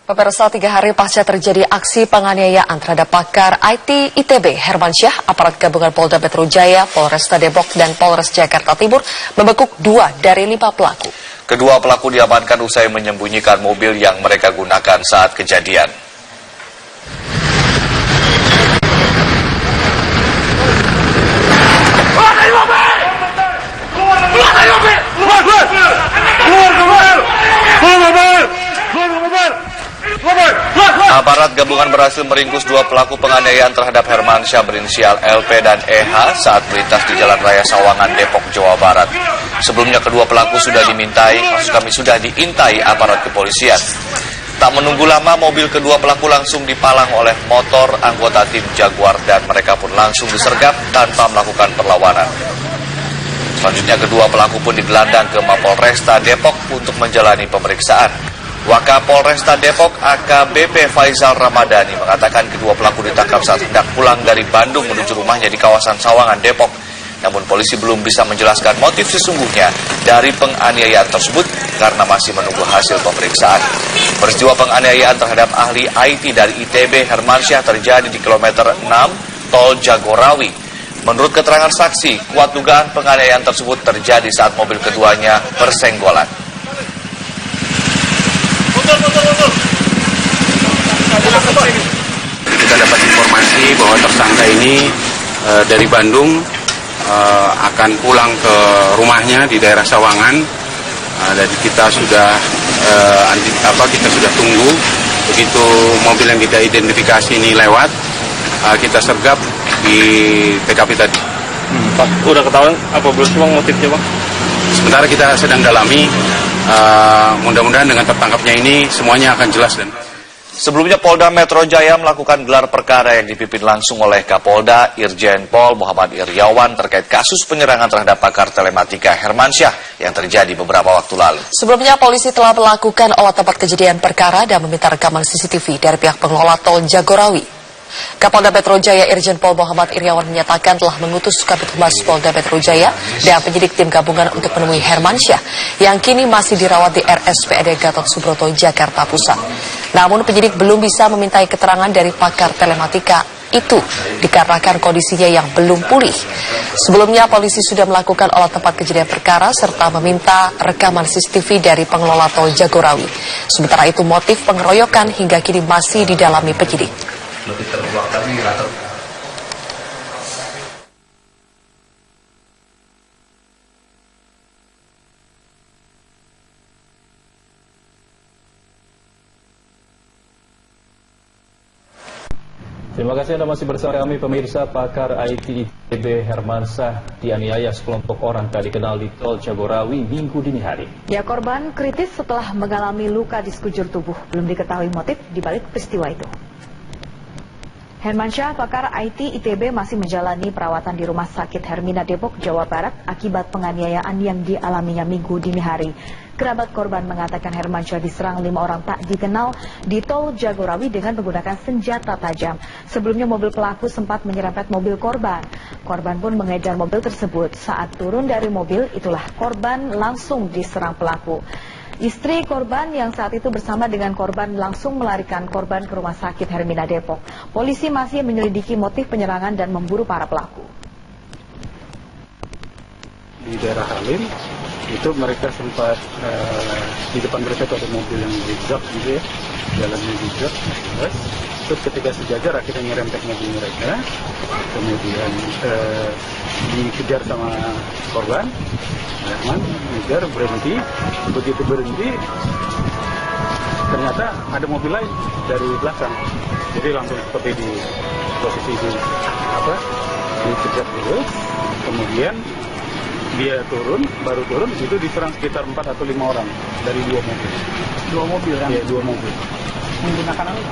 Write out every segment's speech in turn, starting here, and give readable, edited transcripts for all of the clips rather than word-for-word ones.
Pemirsa, 3 hari pasca terjadi aksi penganiayaan terhadap pakar IT ITB Hermansyah, aparat gabungan Polda Metro Jaya, Polresta Depok, dan Polres Jakarta Timur membekuk 2 dari 5 pelaku. Kedua pelaku diamankan usai menyembunyikan mobil yang mereka gunakan saat kejadian. Aparat gabungan berhasil meringkus 2 pelaku penganiayaan terhadap Hermansyah berinisial LP dan EH saat melintas di Jalan Raya Sawangan, Depok, Jawa Barat. Sebelumnya kedua pelaku sudah diintai aparat kepolisian. Tak menunggu lama, mobil kedua pelaku langsung dipalang oleh motor anggota tim Jaguar dan mereka pun langsung disergap tanpa melakukan perlawanan. Selanjutnya kedua pelaku pun digelandang ke Mapolresta Depok untuk menjalani pemeriksaan. Wakapolresta Depok AKBP Faizal Ramadhani mengatakan kedua pelaku ditangkap saat hendak pulang dari Bandung menuju rumahnya di kawasan Sawangan, Depok. Namun polisi belum bisa menjelaskan motif sesungguhnya dari penganiayaan tersebut karena masih menunggu hasil pemeriksaan. Peristiwa penganiayaan terhadap ahli IT dari ITB Hermansyah terjadi di kilometer 6 Tol Jagorawi. Menurut keterangan saksi, kuat dugaan penganiayaan tersebut terjadi saat mobil keduanya bersenggolan. Kita dapat informasi bahwa tersangka ini dari Bandung akan pulang ke rumahnya di daerah Sawangan. Dan kita sudah tunggu begitu mobil yang kita identifikasi ini lewat, kita sergap di TKP tadi. Pak, udah ketahuan apa belum sih Bang motifnya Bang? Sementara kita sedang dalami, mudah-mudahan dengan tertangkapnya ini semuanya akan jelas. Dan sebelumnya Polda Metro Jaya melakukan gelar perkara yang dipimpin langsung oleh Kapolda Irjen Pol Muhammad Iryawan terkait kasus penyerangan terhadap pakar telematika Hermansyah yang terjadi beberapa waktu lalu. Sebelumnya polisi telah melakukan olah tempat kejadian perkara dan meminta rekaman CCTV dari pihak pengelola tol Jagorawi. Kapolda Metro Jaya Irjen Pol Muhammad Iryawan menyatakan telah mengutus Kabid Humas Polda Metro Jaya dan penyidik tim gabungan untuk menemui Hermansyah yang kini masih dirawat di RSPAD Gatot Subroto, Jakarta Pusat. Namun penyidik belum bisa memintai keterangan dari pakar telematika itu dikarenakan kondisinya yang belum pulih. Sebelumnya polisi sudah melakukan olah tempat kejadian perkara serta meminta rekaman CCTV dari pengelola tol Jagorawi. Sementara itu motif pengeroyokan hingga kini masih didalami penyidik. Terima kasih Anda masih bersama kami pemirsa. Pakar IT ITB Hermansyah dianiaya sekelompok orang tak dikenal di tol Jagorawi Minggu dini hari. Ya, korban kritis setelah mengalami luka di sekujur tubuh. Belum diketahui motif dibalik peristiwa itu. Hermansyah, pakar IT ITB masih menjalani perawatan di Rumah Sakit Hermina Depok, Jawa Barat akibat penganiayaan yang dialaminya Minggu dini hari. Kerabat korban mengatakan Hermansyah diserang 5 orang tak dikenal di tol Jagorawi dengan menggunakan senjata tajam. Sebelumnya mobil pelaku sempat menyerempet mobil korban. Korban pun mengejar mobil tersebut. Saat turun dari mobil, itulah korban langsung diserang pelaku. Istri korban yang saat itu bersama dengan korban langsung melarikan korban ke Rumah Sakit Hermina Depok. Polisi masih menyelidiki motif penyerangan dan memburu para pelaku. Di daerah Halim, itu mereka sempat di depan mereka itu ada mobil yang zigzag gitu ya, jalannya zigzag. Terus ketika sejajar akhirnya nyerempet mobil mereka, kemudian dikejar sama korban. Herman ngejar, berhenti. Begitu berhenti, ternyata ada mobil lain dari belakang. Jadi langsung seperti di posisi dikejar dulu. Kemudian dia baru turun, itu diserang sekitar 4 atau 5 orang dari 2 mobil. 2 mobil kan? Iya, 2 mobil. Menggunakan apa?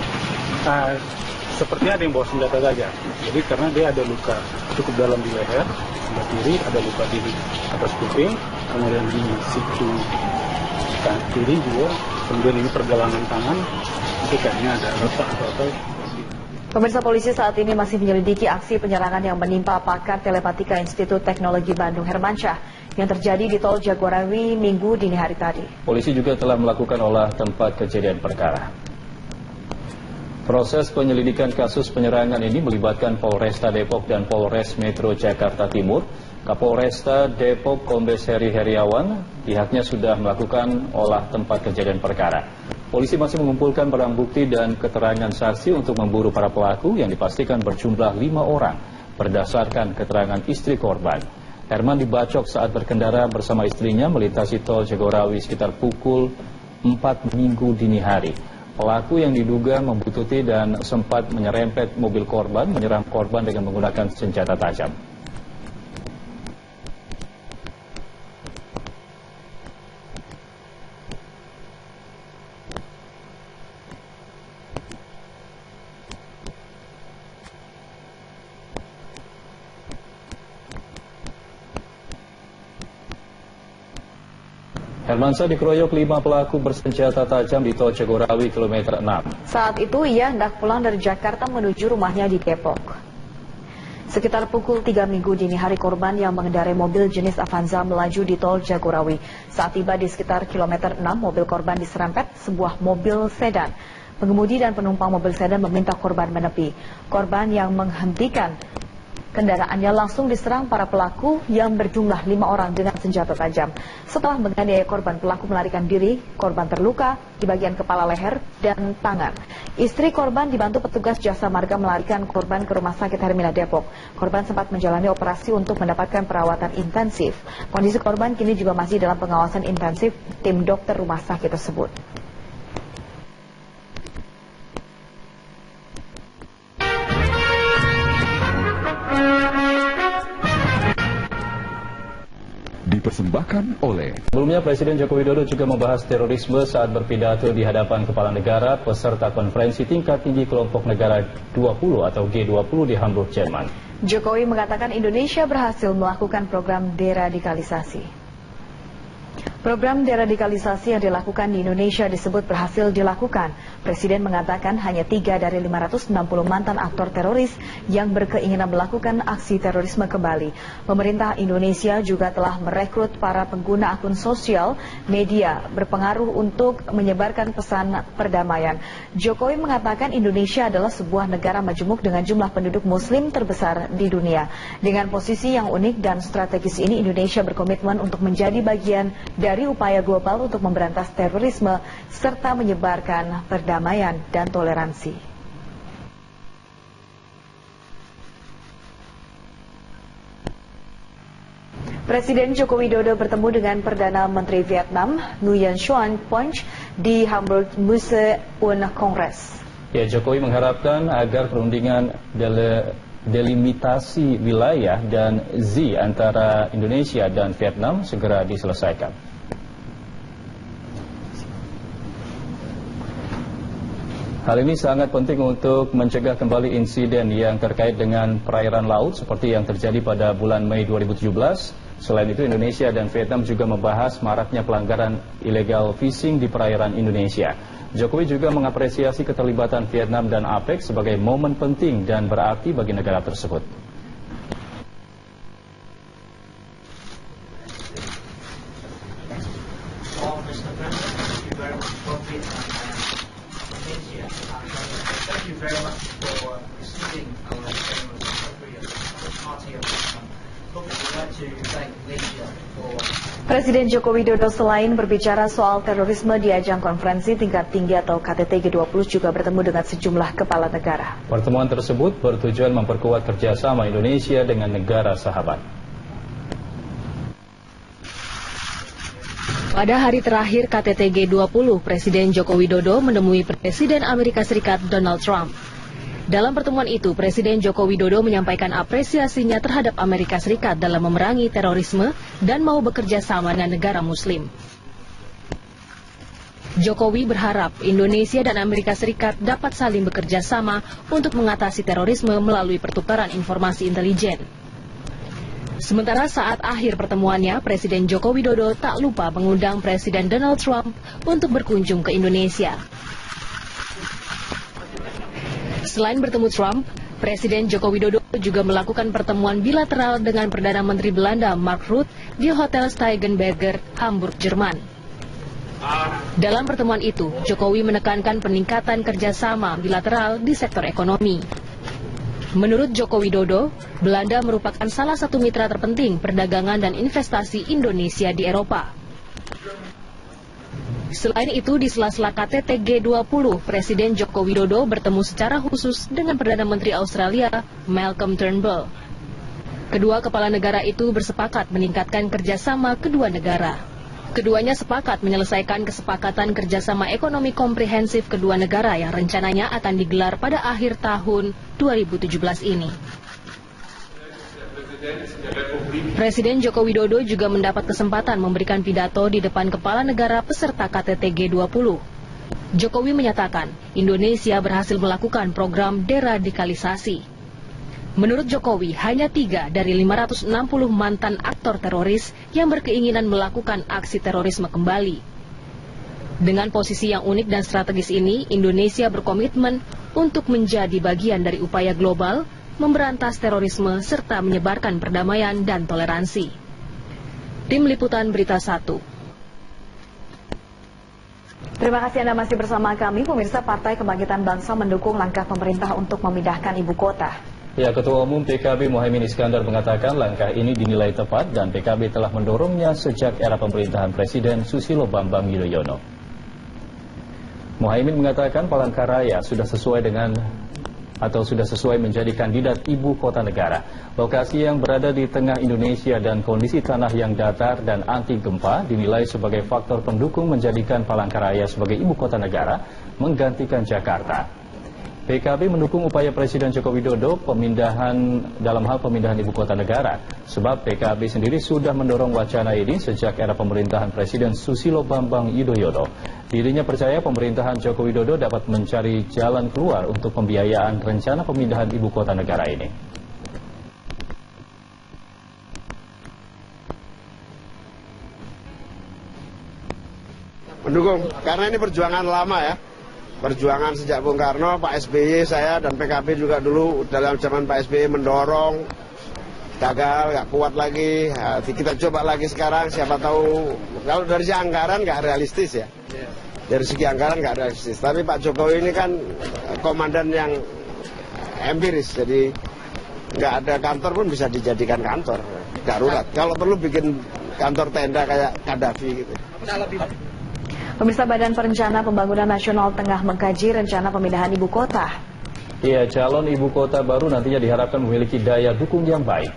Sepertinya ada yang bawa senjata saja. Jadi karena dia ada luka cukup dalam di leher, sebelah kiri ada luka di atas kuping, kemudian di siku kiri juga, kemudian ini pergelangan tangan, itu kayaknya ada retak atau apa. Pemirsa, polisi saat ini masih menyelidiki aksi penyerangan yang menimpa pakar telematika Institut Teknologi Bandung Hermansyah yang terjadi di tol Jagorawi Minggu dini hari tadi. Polisi juga telah melakukan olah tempat kejadian perkara. Proses penyelidikan kasus penyerangan ini melibatkan Polresta Depok dan Polres Metro Jakarta Timur. Kapolresta Depok Kombes Heri Heriawan pihaknya sudah melakukan olah tempat kejadian perkara. Polisi masih mengumpulkan barang bukti dan keterangan saksi untuk memburu para pelaku yang dipastikan berjumlah 5 orang berdasarkan keterangan istri korban. Herman dibacok saat berkendara bersama istrinya melintasi tol Jagorawi sekitar pukul 4 Minggu dini hari. Pelaku yang diduga membuntuti dan sempat menyerempet mobil korban menyerang korban dengan menggunakan senjata tajam. Hermansyah dikeroyok 5 pelaku bersenjata tajam di tol Jagorawi kilometer 6. Saat itu ia hendak pulang dari Jakarta menuju rumahnya di Depok. Sekitar pukul 3 Minggu dini hari korban yang mengendarai mobil jenis Avanza melaju di tol Jagorawi. Saat tiba di sekitar kilometer 6, mobil korban diserempet sebuah mobil sedan. Pengemudi dan penumpang mobil sedan meminta korban menepi. Korban yang menghentikan kendaraannya langsung diserang para pelaku yang berjumlah 5 orang dengan senjata tajam. Setelah menganiaya korban, pelaku melarikan diri. Korban terluka di bagian kepala, leher, dan tangan. Istri korban dibantu petugas jasa marga melarikan korban ke Rumah Sakit Hermina Depok. Korban sempat menjalani operasi untuk mendapatkan perawatan intensif. Kondisi korban kini juga masih dalam pengawasan intensif tim dokter rumah sakit tersebut. Dipersembahkan oleh. Sebelumnya Presiden Joko Widodo juga membahas terorisme saat berpidato di hadapan kepala negara peserta konferensi tingkat tinggi kelompok negara 20 atau G20 di Hamburg, Jerman. Jokowi mengatakan Indonesia berhasil melakukan program deradikalisasi. Program deradikalisasi yang dilakukan di Indonesia disebut berhasil dilakukan. Presiden mengatakan hanya 3 dari 560 mantan aktor teroris yang berkeinginan melakukan aksi terorisme kembali. Pemerintah Indonesia juga telah merekrut para pengguna akun sosial media berpengaruh untuk menyebarkan pesan perdamaian. Jokowi mengatakan Indonesia adalah sebuah negara majemuk dengan jumlah penduduk muslim terbesar di dunia. Dengan posisi yang unik dan strategis ini, Indonesia berkomitmen untuk menjadi bagian dari upaya global untuk memberantas terorisme serta menyebarkan perdamaian dan toleransi. Presiden Joko Widodo bertemu dengan Perdana Menteri Vietnam Nguyen Xuan Phuong di Hamburg Messe und Kongress. Ya, Jokowi mengharapkan agar perundingan delimitasi wilayah dan Z antara Indonesia dan Vietnam segera diselesaikan. Hal ini sangat penting untuk mencegah kembali insiden yang terkait dengan perairan laut seperti yang terjadi pada bulan Mei 2017. Selain itu, Indonesia dan Vietnam juga membahas maraknya pelanggaran illegal fishing di perairan Indonesia. Jokowi juga mengapresiasi keterlibatan Vietnam dan APEC sebagai momen penting dan berarti bagi negara tersebut. Presiden Joko Widodo selain berbicara soal terorisme di ajang konferensi tingkat tinggi atau KTT G20 juga bertemu dengan sejumlah kepala negara. Pertemuan tersebut bertujuan memperkuat kerjasama Indonesia dengan negara sahabat. Pada hari terakhir KTT G20, Presiden Joko Widodo menemui Presiden Amerika Serikat Donald Trump. Dalam pertemuan itu, Presiden Joko Widodo menyampaikan apresiasinya terhadap Amerika Serikat dalam memerangi terorisme dan mau bekerja sama dengan negara Muslim. Jokowi berharap Indonesia dan Amerika Serikat dapat saling bekerja sama untuk mengatasi terorisme melalui pertukaran informasi intelijen. Sementara saat akhir pertemuannya, Presiden Joko Widodo tak lupa mengundang Presiden Donald Trump untuk berkunjung ke Indonesia. Selain bertemu Trump, Presiden Joko Widodo juga melakukan pertemuan bilateral dengan Perdana Menteri Belanda Mark Rutte di Hotel Steigenberger, Hamburg, Jerman. Dalam pertemuan itu, Jokowi menekankan peningkatan kerjasama bilateral di sektor ekonomi. Menurut Joko Widodo, Belanda merupakan salah satu mitra terpenting perdagangan dan investasi Indonesia di Eropa. Selain itu, di sela-sela KTT G20, Presiden Joko Widodo bertemu secara khusus dengan Perdana Menteri Australia, Malcolm Turnbull. Kedua kepala negara itu bersepakat meningkatkan kerjasama kedua negara. Keduanya sepakat menyelesaikan kesepakatan kerjasama ekonomi komprehensif kedua negara yang rencananya akan digelar pada akhir tahun 2017 ini. Presiden Joko Widodo juga mendapat kesempatan memberikan pidato di depan kepala negara peserta KTT G20. Jokowi menyatakan Indonesia berhasil melakukan program deradikalisasi. Menurut Jokowi, hanya 3 dari 560 mantan aktor teroris yang berkeinginan melakukan aksi terorisme kembali. Dengan posisi yang unik dan strategis ini, Indonesia berkomitmen untuk menjadi bagian dari upaya global memberantas terorisme serta menyebarkan perdamaian dan toleransi. Tim Liputan Berita 1. Terima kasih Anda masih bersama kami. Pemirsa, Partai Kebangkitan Bangsa mendukung langkah pemerintah untuk memindahkan ibu kota. Ya, Ketua Umum PKB Muhaimin Iskandar mengatakan langkah ini dinilai tepat dan PKB telah mendorongnya sejak era pemerintahan Presiden Susilo Bambang Yudhoyono. Muhaimin mengatakan Palangkaraya sudah sesuai menjadi kandidat ibu kota negara. Lokasi yang berada di tengah Indonesia dan kondisi tanah yang datar dan anti gempa dinilai sebagai faktor pendukung menjadikan Palangkaraya sebagai ibu kota negara menggantikan Jakarta. PKB mendukung upaya Presiden Joko Widodo dalam hal pemindahan ibu kota negara, sebab PKB sendiri sudah mendorong wacana ini sejak era pemerintahan Presiden Susilo Bambang Yudhoyono. Dirinya percaya pemerintahan Joko Widodo dapat mencari jalan keluar untuk pembiayaan rencana pemindahan ibu kota negara ini. Mendukung, karena ini perjuangan lama ya. Perjuangan sejak Bung Karno, Pak SBY, saya dan PKB juga dulu dalam zaman Pak SBY mendorong, gagal, nggak kuat lagi, kita coba lagi sekarang, siapa tahu, kalau dari segi anggaran nggak realistis ya, dari segi anggaran nggak realistis, tapi Pak Jokowi ini kan komandan yang empiris, jadi nggak ada kantor pun bisa dijadikan kantor, darurat, kalau perlu bikin kantor tenda kayak Gaddafi gitu. Pemirsa, Badan Perencana Pembangunan Nasional tengah mengkaji rencana pemindahan ibu kota. Iya, calon ibu kota baru nantinya diharapkan memiliki daya dukung yang baik.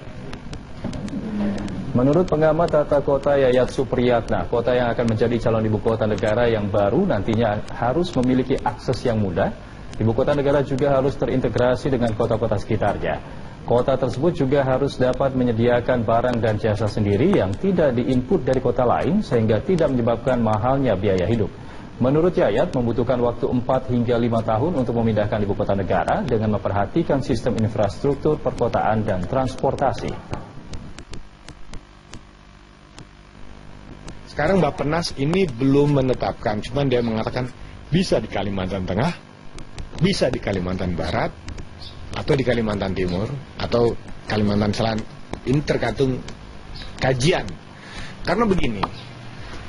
Menurut pengamat tata kota Yayat Supriyatna, kota yang akan menjadi calon ibu kota negara yang baru nantinya harus memiliki akses yang mudah. Ibu kota negara juga harus terintegrasi dengan kota-kota sekitarnya. Kota tersebut juga harus dapat menyediakan barang dan jasa sendiri yang tidak diinput dari kota lain sehingga tidak menyebabkan mahalnya biaya hidup. Menurut Yayat, membutuhkan waktu 4 hingga 5 tahun untuk memindahkan ibu kota negara dengan memperhatikan sistem infrastruktur perkotaan dan transportasi. Sekarang Bappenas ini belum menetapkan, cuman dia mengatakan bisa di Kalimantan Tengah, bisa di Kalimantan Barat, atau di Kalimantan Timur, atau Kalimantan Selatan. Ini tergantung kajian. Karena begini,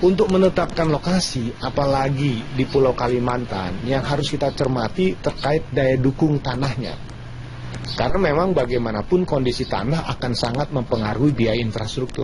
untuk menetapkan lokasi, apalagi di Pulau Kalimantan, yang harus kita cermati terkait daya dukung tanahnya. Karena memang bagaimanapun kondisi tanah akan sangat mempengaruhi biaya infrastruktur.